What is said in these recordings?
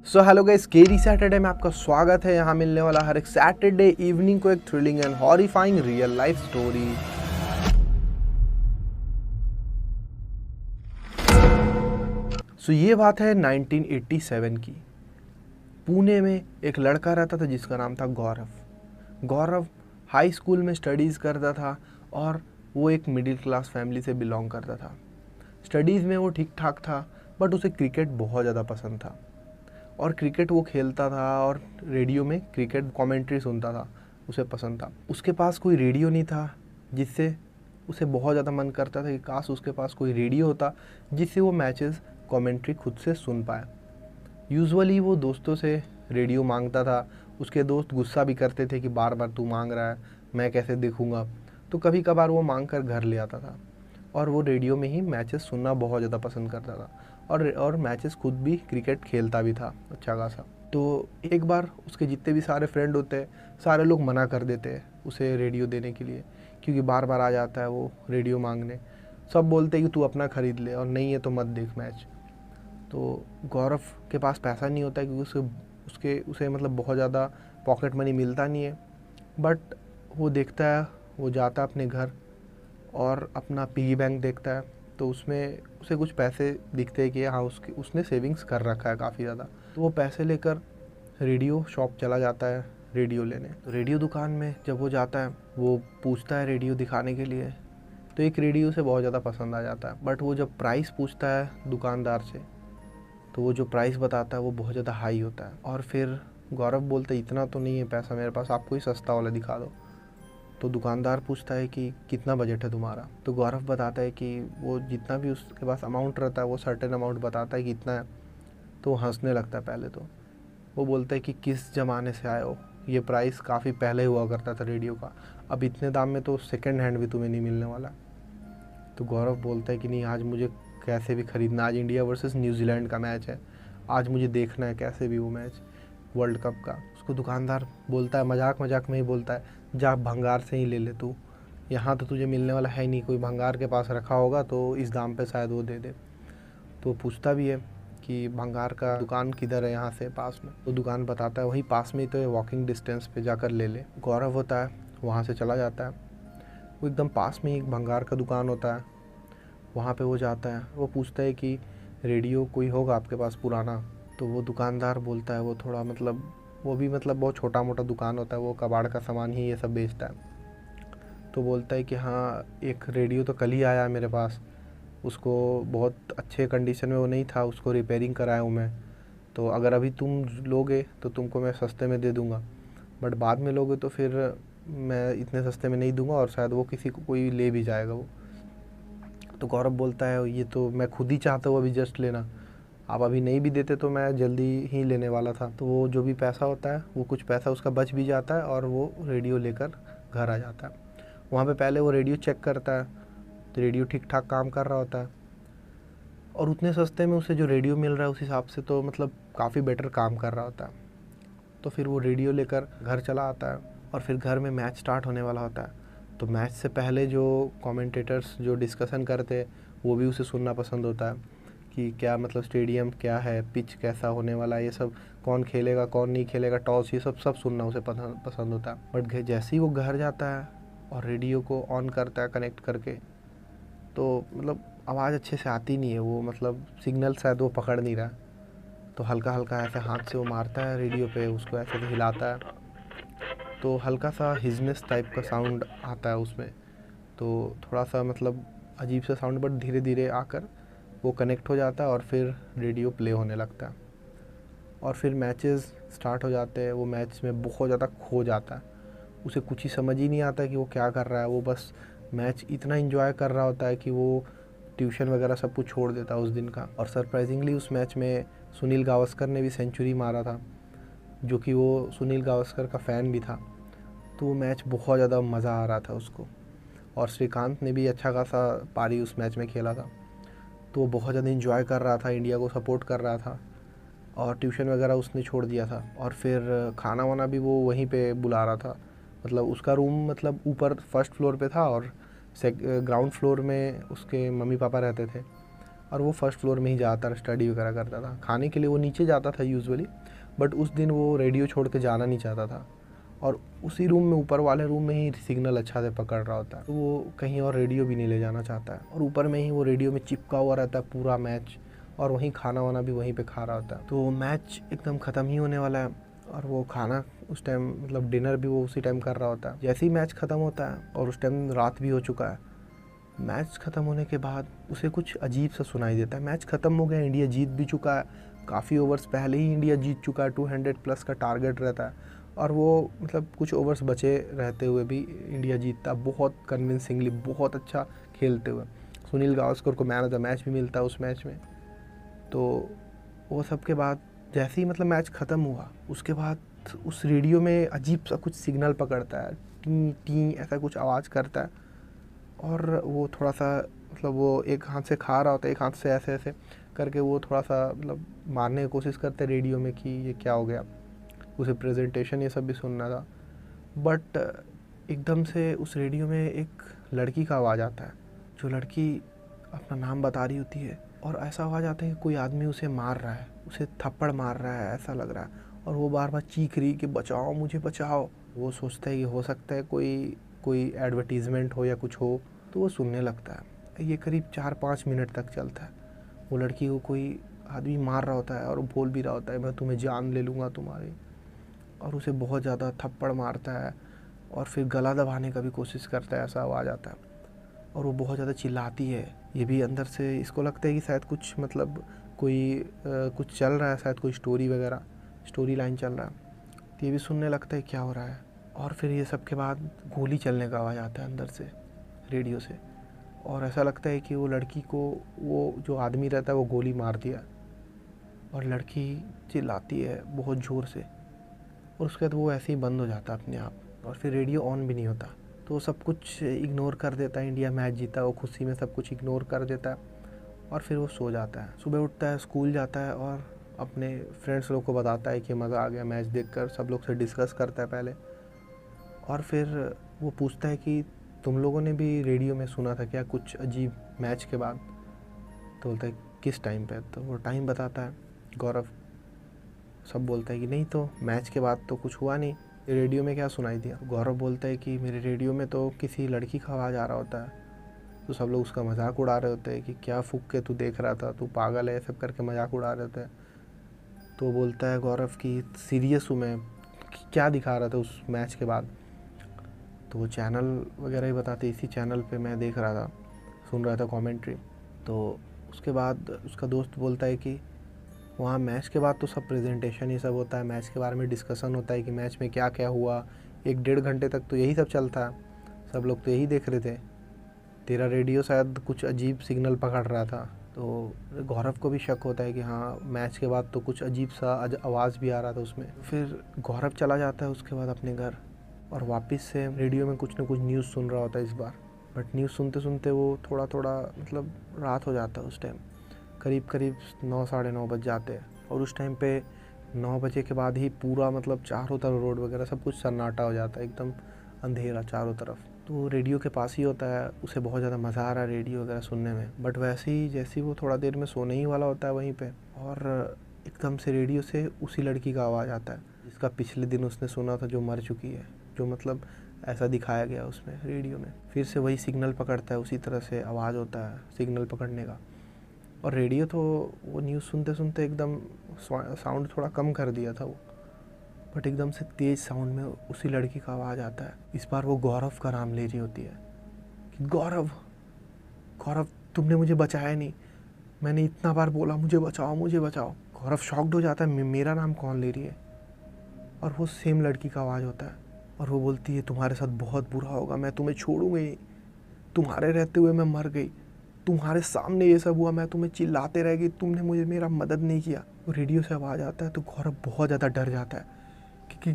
So hello guys, scary Saturday में आपका स्वागत है। यहाँ मिलने वाला हर एक सैटरडे इवनिंग को एक thrilling and horrifying real life story. So ये बात है 1987 की। पुणे में एक लड़का रहता था जिसका नाम था गौरव। गौरव हाई स्कूल में स्टडीज़ करता था और वो एक मिडिल क्लास फैमिली से बिलोंग करता था। स्टडीज़ में वो ठीक ठाक था, बट उसे क्रिकेट बहुत ज़्यादा पसंद था और क्रिकेट वो खेलता था और रेडियो में क्रिकेट कमेंट्री सुनता था, उसे पसंद था। उसके पास कोई रेडियो नहीं था, जिससे उसे बहुत ज़्यादा मन करता था कि काश उसके पास कोई रेडियो होता जिससे वो मैचेस कमेंट्री खुद से सुन पाए। यूजुअली वो दोस्तों से रेडियो मांगता था। उसके दोस्त गुस्सा भी करते थे कि बार बार तू मांग रहा है, मैं कैसे देखूंगा। तो कभी कभार वो मांग कर घर ले आता था और वो रेडियो में ही मैचेस सुनना बहुत ज़्यादा पसंद करता था और मैचेस खुद भी क्रिकेट खेलता भी था अच्छा खासा। तो एक बार उसके जितने भी सारे फ्रेंड होते हैं, सारे लोग मना कर देते हैं उसे रेडियो देने के लिए, क्योंकि बार बार आ जाता है वो रेडियो मांगने। सब बोलते हैं कि तू अपना ख़रीद ले और नहीं है तो मत देख मैच। तो गौरव के पास पैसा नहीं होता है क्योंकि उसे मतलब बहुत ज़्यादा पॉकेट मनी मिलता नहीं है। बट वो देखता है, वो जाता है अपने घर और अपना पिगी बैंक देखता है, तो उसमें उसे कुछ पैसे दिखते हैं कि हाँ उसने सेविंग्स कर रखा है काफ़ी ज़्यादा। तो वो पैसे लेकर रेडियो शॉप चला जाता है रेडियो लेने। तो रेडियो दुकान में जब वो जाता है, वो पूछता है रेडियो दिखाने के लिए, तो एक रेडियो उसे बहुत ज़्यादा पसंद आ जाता है। बट वो जब प्राइस पूछता है दुकानदार से, तो वो जो प्राइस बताता है वो बहुत ज़्यादा हाई होता है। और फिर गौरव बोलता है इतना तो नहीं है पैसा मेरे पास, आप कोई सस्ता वाला दिखा दो। तो दुकानदार पूछता है कि कितना बजट है तुम्हारा। तो गौरव बताता है कि वो जितना भी उसके पास अमाउंट रहता है वो सर्टेन अमाउंट बताता है कि इतना है। तो वो हंसने लगता है। पहले तो वो बोलता है कि किस ज़माने से आए हो, ये प्राइस काफ़ी पहले हुआ करता था रेडियो का, अब इतने दाम में तो सेकेंड हैंड भी तुम्हें नहीं मिलने वाला। तो गौरव बोलता है कि नहीं, आज मुझे कैसे भी ख़रीदना, आज इंडिया वर्सेस न्यूजीलैंड का मैच है, आज मुझे देखना है कैसे भी वो मैच वर्ल्ड कप का। उसको दुकानदार बोलता है, मजाक मजाक में ही बोलता है, जा भंगार से ही ले ले तू, यहाँ तो तुझे मिलने वाला है नहीं, कोई भंगार के पास रखा होगा तो इस दाम पे शायद वो दे दे। तो पूछता भी है कि भंगार का दुकान किधर है यहाँ से पास में। तो दुकान बताता है वहीं पास में ही तो है, वॉकिंग डिस्टेंस पे जाकर ले ले। गौरव होता है वहाँ से चला जाता है। वो एकदम पास में ही एक भंगार का दुकान होता है, वहाँ पे वो जाता है। वो पूछता है कि रेडियो कोई होगा आपके पास पुराना। तो वो दुकानदार बोलता है, वो थोड़ा मतलब वो भी मतलब बहुत छोटा मोटा दुकान होता है, वो कबाड़ का सामान ही ये सब बेचता है। तो बोलता है कि हाँ, एक रेडियो तो कल ही आया है मेरे पास, उसको बहुत अच्छे कंडीशन में वो नहीं था, उसको रिपेयरिंग कराया हूँ मैं। तो अगर अभी तुम लोगे तो तुमको मैं सस्ते में दे दूँगा, बट बाद में लोगे तो फिर मैं इतने सस्ते में नहीं दूंगा और शायद वो किसी को कोई ले भी जाएगा वो। तो गौरव बोलता है ये तो मैं खुद ही चाहता हूँ अभी जस्ट लेना, आप अभी नहीं भी देते तो मैं जल्दी ही लेने वाला था। तो वो जो भी पैसा होता है वो कुछ पैसा उसका बच भी जाता है और वो रेडियो लेकर घर आ जाता है। वहाँ पे पहले वो रेडियो चेक करता है, तो रेडियो ठीक ठाक काम कर रहा होता है और उतने सस्ते में उसे जो रेडियो मिल रहा है उस हिसाब से तो मतलब काफ़ी बेटर काम कर रहा होता है। तो फिर वो रेडियो लेकर घर चला आता है और फिर घर में मैच स्टार्ट होने वाला होता है। तो मैच से पहले जो कमेंटेटर्स जो डिस्कशन करते हैं वो भी उसे सुनना पसंद होता है कि क्या मतलब स्टेडियम क्या है, पिच कैसा होने वाला है, ये सब कौन खेलेगा कौन नहीं खेलेगा, टॉस, ये सब सुनना उसे पसंद होता है। बट जैसे ही वो घर जाता है और रेडियो को ऑन करता है कनेक्ट करके, तो मतलब आवाज़ अच्छे से आती नहीं है, वो मतलब सिग्नल शायद वो पकड़ नहीं रहा। तो हल्का हल्का ऐसे हाथ से वो मारता है रेडियो पे, उसको ऐसे हिलाता है, तो हल्का सा हिजनेस टाइप का साउंड आता है उसमें। तो थोड़ा सा मतलब अजीब सा साउंड, बट धीरे धीरे आकर वो कनेक्ट हो जाता है और फिर रेडियो प्ले होने लगता है और फिर मैचेस स्टार्ट हो जाते हैं। वो मैच में बहुत ज़्यादा खो जाता है, उसे कुछ ही समझ ही नहीं आता कि वो क्या कर रहा है। वो बस मैच इतना एंजॉय कर रहा होता है कि वो ट्यूशन वगैरह सब कुछ छोड़ देता है उस दिन का। और सरप्राइजिंगली उस मैच में सुनील गावस्कर ने भी सेंचुरी मारा था, जो कि वो सुनील गावस्कर का फ़ैन भी था। तो वो मैच बहुत ज़्यादा मज़ा आ रहा था उसको। और श्रीकांत ने भी अच्छा खासा पारी उस मैच में खेला था, तो वो बहुत ज़्यादा इंजॉय कर रहा था, इंडिया को सपोर्ट कर रहा था और ट्यूशन वगैरह उसने छोड़ दिया था। और फिर खाना वाना भी वो वहीं पे बुला रहा था, मतलब उसका रूम मतलब ऊपर फर्स्ट फ्लोर पे था और ग्राउंड फ्लोर में उसके मम्मी पापा रहते थे। और वो फर्स्ट फ्लोर में ही ज़्यादातर स्टडी वगैरह करता था। खाने के लिए वो नीचे जाता था यूजुअली, बट उस दिन वो रेडियो छोड़ के जाना नहीं चाहता था, और उसी रूम में, ऊपर वाले रूम में ही सिग्नल अच्छा से पकड़ रहा होता है, तो वो कहीं और रेडियो भी नहीं ले जाना चाहता है, और ऊपर में ही वो रेडियो में चिपका हुआ रहता है पूरा मैच, और वहीं खाना वाना भी वहीं पे खा रहा होता है। तो मैच एकदम ख़त्म ही होने वाला है, और वो खाना उस टाइम मतलब डिनर भी वो उसी टाइम कर रहा होता है। जैसे ही मैच ख़त्म होता है, और उस टाइम रात भी हो चुका है, मैच ख़त्म होने के बाद उसे कुछ अजीब सा सुनाई देता है। मैच ख़त्म हो गया, इंडिया जीत भी चुका है, काफ़ी ओवर्स पहले ही इंडिया जीत चुका है, 200 प्लस का टारगेट रहता है, और वो मतलब कुछ ओवर्स बचे रहते हुए भी इंडिया जीतता, बहुत कन्विंसिंगली, बहुत अच्छा खेलते हुए। सुनील गावस्कर को मैन ऑफ द मैच भी मिलता है उस मैच में। तो वो सब के बाद जैसे ही मतलब मैच ख़त्म हुआ, उसके बाद उस रेडियो में अजीब सा कुछ सिग्नल पकड़ता है, टी टी ऐसा कुछ आवाज़ करता है, और वो थोड़ा सा मतलब वो एक हाथ से खा रहा होता है, एक हाथ से ऐसे ऐसे करके वो थोड़ा सा मतलब मारने की कोशिश करते हैं रेडियो में कि ये क्या हो गया। उसे प्रेजेंटेशन ये सब भी सुनना था, बट एकदम से उस रेडियो में एक लड़की का आवाज़ आता है, जो लड़की अपना नाम बता रही होती है, और ऐसा आवाज़ आता है कि कोई आदमी उसे मार रहा है, उसे थप्पड़ मार रहा है ऐसा लग रहा है, और वो बार बार चीख रही कि बचाओ मुझे बचाओ। वो सोचता है कि हो सकता है कोई एडवर्टीज़मेंट हो या कुछ हो, तो वो सुनने लगता है। ये करीब 4-5 मिनट तक चलता है। वो लड़की को कोई आदमी मार रहा होता है, और बोल भी रहा होता है मैं तुम्हें जान ले लूँगा तुम्हारी, और उसे बहुत ज़्यादा थप्पड़ मारता है, और फिर गला दबाने का भी कोशिश करता है, ऐसा आवाज़ आता है, और वो बहुत ज़्यादा चिल्लाती है। ये भी अंदर से इसको लगता है कि शायद कुछ मतलब कुछ चल रहा है, शायद कोई स्टोरी वगैरह, स्टोरी लाइन चल रहा है। तो ये भी सुनने लगता है क्या हो रहा है, और फिर ये सब के बाद गोली चलने का आवाज़ आता है अंदर से, रेडियो से, और ऐसा लगता है कि वो लड़की को वो जो आदमी रहता है वो गोली मार दिया, और लड़की चिल्लाती है बहुत ज़ोर से, और उसके बाद वो ऐसे ही बंद हो जाता है अपने आप, और फिर रेडियो ऑन भी नहीं होता। तो वो सब कुछ इग्नोर कर देता है, इंडिया मैच जीता, वो खुशी में सब कुछ इग्नोर कर देता है, और फिर वो सो जाता है। सुबह उठता है, स्कूल जाता है, और अपने फ्रेंड्स लोग को बताता है कि मज़ा आ गया मैच देखकर, सब लोग से डिस्कस करता है पहले, और फिर वो पूछता है कि तुम लोगों ने भी रेडियो में सुना था क्या कुछ अजीब मैच के बाद? तो बोलता है किस टाइम पे? तो वो टाइम बताता है गौरव। सब बोलता है कि नहीं, तो मैच के बाद तो कुछ हुआ नहीं, रेडियो में क्या सुनाई दिया? गौरव बोलता है कि मेरे रेडियो में तो किसी लड़की का आवाज़ आ रहा होता है। तो सब लोग उसका मजाक उड़ा रहे होते हैं कि क्या फूक के तू देख रहा था, तू पागल है, सब करके मजाक उड़ा रहे होते हैं। तो बोलता है गौरव कि सीरियस हूँ मैं, क्या दिखा रहा था उस मैच के बाद? तो वो चैनल वगैरह ही बताते, इसी चैनल पे मैं देख रहा था, सुन रहा था कमेंट्री। तो उसके बाद उसका दोस्त बोलता है कि वहाँ मैच के बाद तो सब प्रेजेंटेशन ही सब होता है, मैच के बारे में डिस्कशन होता है कि मैच में क्या क्या हुआ। 1-1.5 घंटे तक तो यही सब चलता है, सब लोग तो यही देख रहे थे। तेरा रेडियो शायद कुछ अजीब सिग्नल पकड़ रहा था। तो गौरव को भी शक होता है कि हाँ, मैच के बाद तो कुछ अजीब सा आवाज़ भी आ रहा था उसमें। फिर गौरव चला जाता है उसके बाद अपने घर, और वापस से रेडियो में कुछ ना कुछ न्यूज़ सुन रहा होता है इस बार। बट न्यूज़ सुनते सुनते वो थोड़ा थोड़ा मतलब रात हो जाता है उस टाइम, करीब करीब 9 साढ़े 9 बज जाते हैं। और उस टाइम पे 9 बजे के बाद ही पूरा मतलब चारों तरफ रोड वगैरह सब कुछ सन्नाटा हो जाता है, एकदम अंधेरा चारों तरफ। तो रेडियो के पास ही होता है, उसे बहुत ज़्यादा मज़ा आ रहा है रेडियो वगैरह सुनने में। बट वैसे ही जैसे ही वो थोड़ा देर में सोने ही वाला होता है वहीं पे, और एकदम से रेडियो से उसी लड़की का आवाज़ आता है जिसका पिछले दिन उसने सुना था, जो मर चुकी है, जो मतलब ऐसा दिखाया गया उसमें रेडियो में। फिर से वही सिग्नल पकड़ता है, उसी तरह से आवाज़ होता है सिग्नल पकड़ने का। और रेडियो तो वो न्यूज़ सुनते सुनते एकदम साउंड थोड़ा कम कर दिया था वो, बट एकदम से तेज़ साउंड में उसी लड़की का आवाज़ आता है। इस बार वो गौरव का नाम ले रही होती है कि गौरव, गौरव तुमने मुझे बचाया नहीं, मैंने इतना बार बोला मुझे बचाओ मुझे बचाओ। गौरव शॉक्ड हो जाता है, मेरा नाम कौन ले रही है? और वो सेम लड़की का आवाज़ होता है, और वो बोलती है तुम्हारे साथ बहुत बुरा होगा, मैं तुम्हें छोड़ूंगी, तुम्हारे रहते हुए मैं मर गई, तुम्हारे सामने ये सब हुआ, मैं तुम्हें चिल्लाते रह गई, तुमने मुझे मेरा मदद नहीं किया। वो रेडियो से आवाज़ आता है तो गौरव बहुत ज़्यादा डर जाता है कि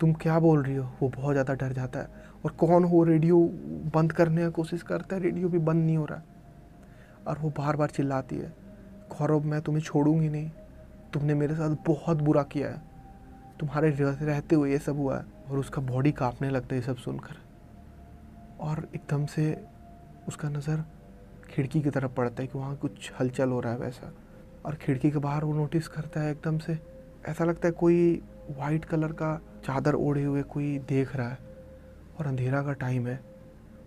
तुम क्या बोल रही हो। वो बहुत ज़्यादा डर जाता है, और कौन हो, रेडियो बंद करने की कोशिश करता है, रेडियो भी बंद नहीं हो रहा है, और वो बार बार चिल्लाती है गौरव मैं तुम्हें छोड़ूंगी नहीं, तुमने मेरे साथ बहुत बुरा किया है, तुम्हारे रहते हुए ये सब हुआ है। और उसका बॉडी कांपने लगता है ये सब सुनकर, और एकदम से उसका नज़र खिड़की की तरफ पड़ता है कि वहाँ कुछ हलचल हो रहा है वैसा। और खिड़की के बाहर वो नोटिस करता है एकदम से, ऐसा लगता है कोई वाइट कलर का चादर ओढ़े हुए कोई देख रहा है, और अंधेरा का टाइम है।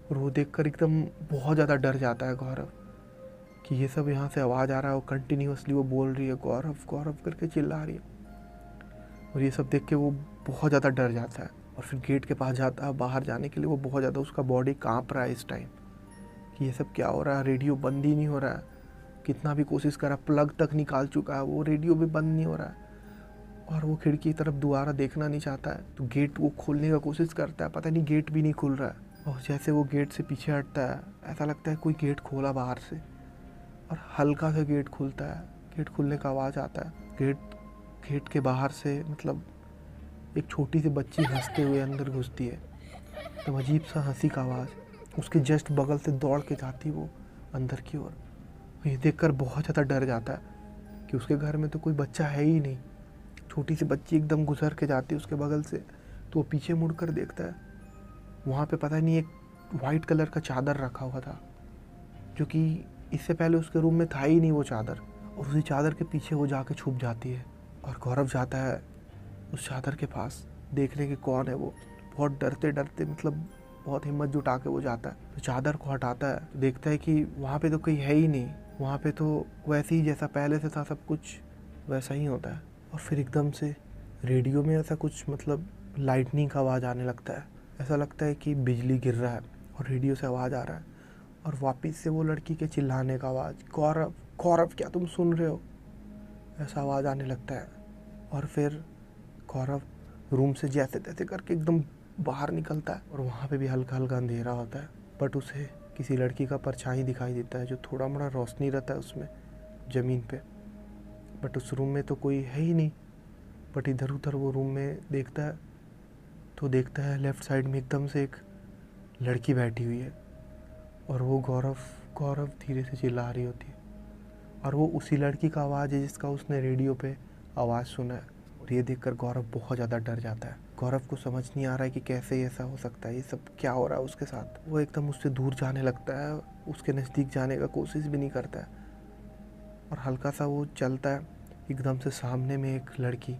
और वो देखकर एकदम बहुत ज़्यादा डर जाता है गौरव कि ये सब यहाँ से आवाज़ आ रहा है, और कंटिन्यूसली वो बोल रही है गौरव गौरव करके चिल्ला रही है। और ये सब देख के वो बहुत ज़्यादा डर जाता है, और फिर गेट के पास जाता है बाहर जाने के लिए। वो बहुत ज़्यादा, उसका बॉडी काँप रहा है इस टाइम कि ये सब क्या हो रहा है, रेडियो बंद ही नहीं हो रहा है। कितना भी कोशिश करा, प्लग तक निकाल चुका है, वो रेडियो भी बंद नहीं हो रहा है। और वो खिड़की की तरफ दोबारा देखना नहीं चाहता है, तो गेट वो खोलने का कोशिश करता है, पता नहीं गेट भी नहीं खुल रहा है। और जैसे वो गेट से पीछे हटता है, ऐसा लगता है कोई गेट खोला बाहर से, और हल्का सा गेट खुलता है। गेट खुलने का आवाज़ आता है। गेट के बाहर से मतलब एक छोटी सी बच्ची हंसते हुए अंदर घुसती है। तो अजीब सा हंसी का आवाज़, उसके जस्ट बगल से दौड़ के जाती वो अंदर की ओर। ये देखकर बहुत ज़्यादा डर जाता है कि उसके घर में तो कोई बच्चा है ही नहीं। छोटी सी बच्ची एकदम गुजर के जाती है उसके बगल से, तो वो पीछे मुड़कर देखता है, वहाँ पे पता नहीं एक वाइट कलर का चादर रखा हुआ था, जो कि इससे पहले उसके रूम में था ही नहीं वो चादर। और उसी चादर के पीछे वो जाके छुप जाती है, और गौरव जाता है उस चादर के पास देखने के कौन है वो। बहुत डरते डरते मतलब बहुत हिम्मत जुटा के वो जाता है, तो चादर को हटाता है, तो देखता है कि वहाँ पे तो कोई है ही नहीं। वहाँ पे तो वैसे ही जैसा पहले से था, सब कुछ वैसा ही होता है। और फिर एकदम से रेडियो में ऐसा कुछ मतलब लाइटनिंग का आवाज़ आने लगता है। ऐसा लगता है कि बिजली गिर रहा है और रेडियो से आवाज़ आ रहा है, और वापस से वो लड़की के चिल्लाने का आवाज़, गौरव गौरव क्या तुम सुन रहे हो, ऐसा आवाज़ आने लगता है। और फिर गौरव रूम से जैसे तैसे करके एकदम बाहर निकलता है, और वहाँ पे भी हल्का हल्का अंधेरा होता है, बट उसे किसी लड़की का परछाई दिखाई देता है, जो थोड़ा मोड़ा रोशनी रहता है उसमें ज़मीन पे। बट उस रूम में तो कोई है ही नहीं। बट इधर उधर वो रूम में देखता है, तो देखता है लेफ़्ट साइड में एकदम से एक लड़की बैठी हुई है, और वो गौरव गौरव धीरे से चिल्ला रही होती है। और वो उसी लड़की का आवाज़ है जिसका उसने रेडियो पे आवाज़ सुना है। और ये देखकर गौरव बहुत ज़्यादा डर जाता है। गौरव को समझ नहीं आ रहा है कि कैसे ऐसा हो सकता है, ये सब क्या हो रहा है उसके साथ। वो एकदम उससे दूर जाने लगता है, उसके नज़दीक जाने का कोशिश भी नहीं करता है। और हल्का सा वो चलता है, एकदम से सामने में एक लड़की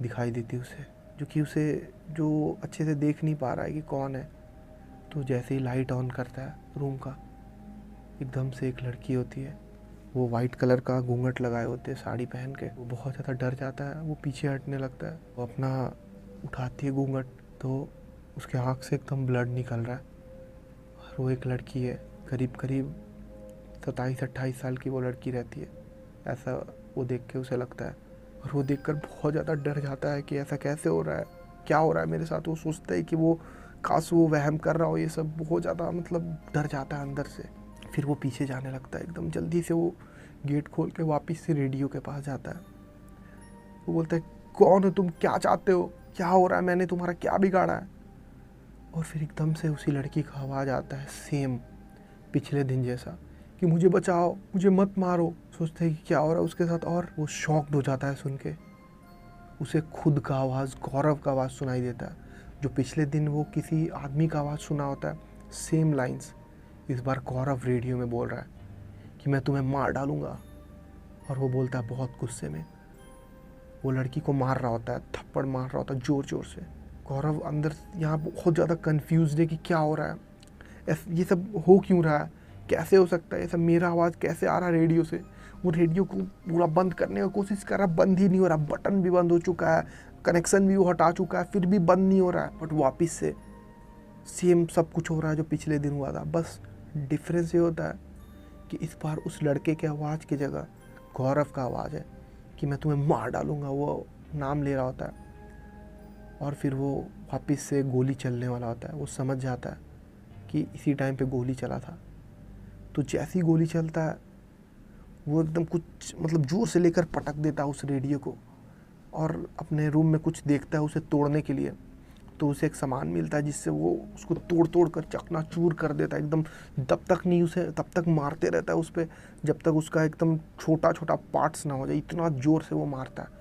दिखाई देती है उसे, जो अच्छे से देख नहीं पा रहा है कि कौन है। तो जैसे ही लाइट ऑन करता है रूम का, एकदम से एक लड़की होती है, वो वाइट कलर का घूंघट लगाए होते हैं साड़ी पहन के। वो बहुत ज़्यादा डर जाता है, वो पीछे हटने लगता है। वो अपना उठाती है घूंघट, तो उसके आँख से एकदम ब्लड निकल रहा है। और वो एक लड़की है, करीब करीब 27-28 साल की वो लड़की रहती है, ऐसा वो देख के उसे लगता है। और वो देखकर बहुत ज़्यादा डर जाता है कि ऐसा कैसे हो रहा है, क्या हो रहा है मेरे साथ। वो सोचता है कि वो काश वो वहम कर रहा हो, ये सब बहुत ज़्यादा मतलब डर जाता है अंदर से। फिर वो पीछे जाने लगता है, एकदम जल्दी से वो गेट खोल के वापस से रेडियो के पास जाता है। वो बोलता है, कौन हो तुम, क्या चाहते हो, क्या हो रहा है, मैंने तुम्हारा क्या बिगाड़ा है। और फिर एकदम से उसी लड़की का आवाज़ आता है, सेम पिछले दिन जैसा, कि मुझे बचाओ, मुझे मत मारो। सोचते हैं कि क्या हो रहा है उसके साथ, और वो शॉक्ड हो जाता है सुन के। उसे खुद का आवाज़, गौरव का आवाज़ सुनाई देता है, जो पिछले दिन वो किसी आदमी का आवाज़ सुना होता है, सेम लाइंस। इस बार गौरव रेडियो में बोल रहा है कि मैं तुम्हें मार डालूंगा। और वो बोलता है बहुत गुस्से में, वो लड़की को मार रहा होता है, थप्पड़ मार रहा होता है ज़ोर ज़ोर से। गौरव अंदर यहाँ बहुत ज़्यादा कन्फ्यूज़्ड है कि क्या हो रहा है, ये सब हो क्यों रहा है, कैसे हो सकता है ये सब, मेरा आवाज़ कैसे आ रहा है रेडियो से। वो रेडियो को पूरा बंद करने का कोशिश कर रहा, बंद ही नहीं हो रहा, बटन भी बंद हो चुका है, कनेक्शन भी वो हटा चुका है, फिर भी बंद नहीं हो रहा है। बट वापस से सेम सब कुछ हो रहा है जो पिछले दिन हुआ था। बस डिफरेंस ये होता है कि इस बार उस लड़के के आवाज़ की जगह गौरव का आवाज़ है कि मैं तुम्हें मार डालूंगा, वो नाम ले रहा होता है। और फिर वो वापस से गोली चलने वाला होता है। वो समझ जाता है कि इसी टाइम पे गोली चला था। तो जैसी गोली चलता है, वो एकदम कुछ मतलब जोर से लेकर पटक देता है उस रेडियो को, और अपने रूम में कुछ देखता है उसे तोड़ने के लिए। तो उसे एक सामान मिलता है जिससे वो उसको तोड़ तोड़ कर चकनाचूर कर देता है एकदम। तब तक नहीं, उसे तब तक मारते रहता है उस पर, जब तक उसका एकदम छोटा छोटा पार्ट्स ना हो जाए। इतना ज़ोर से वो मारता है।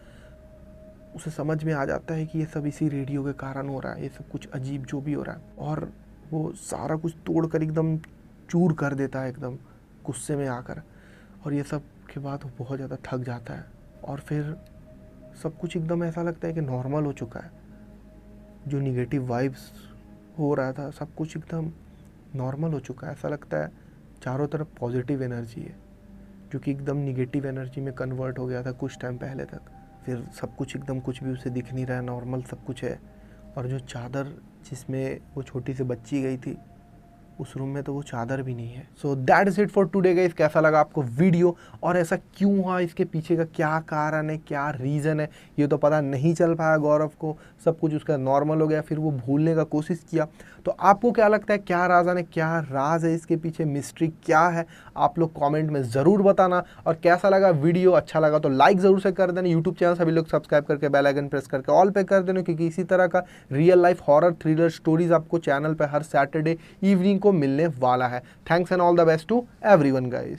उसे समझ में आ जाता है कि ये सब इसी रेडियो के कारण हो रहा है, ये सब कुछ अजीब जो भी हो रहा है। और वो सारा कुछ तोड़ कर एकदम चूर कर देता है एकदम गुस्से में आकर, और ये सब के बाद वो बहुत ज़्यादा थक जाता है और फिर सब कुछ एकदम ऐसा लगता है कि नॉर्मल हो चुका है। जो निगेटिव वाइब्स हो रहा था सब कुछ एकदम नॉर्मल हो चुका है। ऐसा लगता है चारों तरफ पॉजिटिव एनर्जी है, जो कि एकदम निगेटिव एनर्जी में कन्वर्ट हो गया था कुछ टाइम पहले तक। फिर सब कुछ एकदम कुछ भी उसे दिख नहीं रहा है, नॉर्मल सब कुछ है। और जो चादर जिसमें वो छोटी सी बच्ची गई थी, उस रूम में तो वो चादर भी नहीं है। So that is it for today guys. कैसा लगा आपको वीडियो, और ऐसा क्यों हुआ, इसके पीछे का क्या कारण है, क्या रीज़न है, ये तो पता नहीं चल पाया गौरव को। सब कुछ उसका नॉर्मल हो गया, फिर वो भूलने का कोशिश किया। तो आपको क्या लगता है, क्या राज़न है, क्या राज है इसके पीछे, मिस्ट्री क्या है, आप लोग कॉमेंट में ज़रूर बताना। और कैसा लगा वीडियो, अच्छा लगा तो लाइक ज़रूर से कर देना। यूट्यूब चैनल सभी लोग सब्सक्राइब करके बेल आइकन प्रेस करके ऑल पे कर देना, क्योंकि इसी तरह का real life horror thriller stories आपको चैनल पे हर सैटरडे इवनिंग को मिलने वाला है। Thanks and all the best to everyone guys.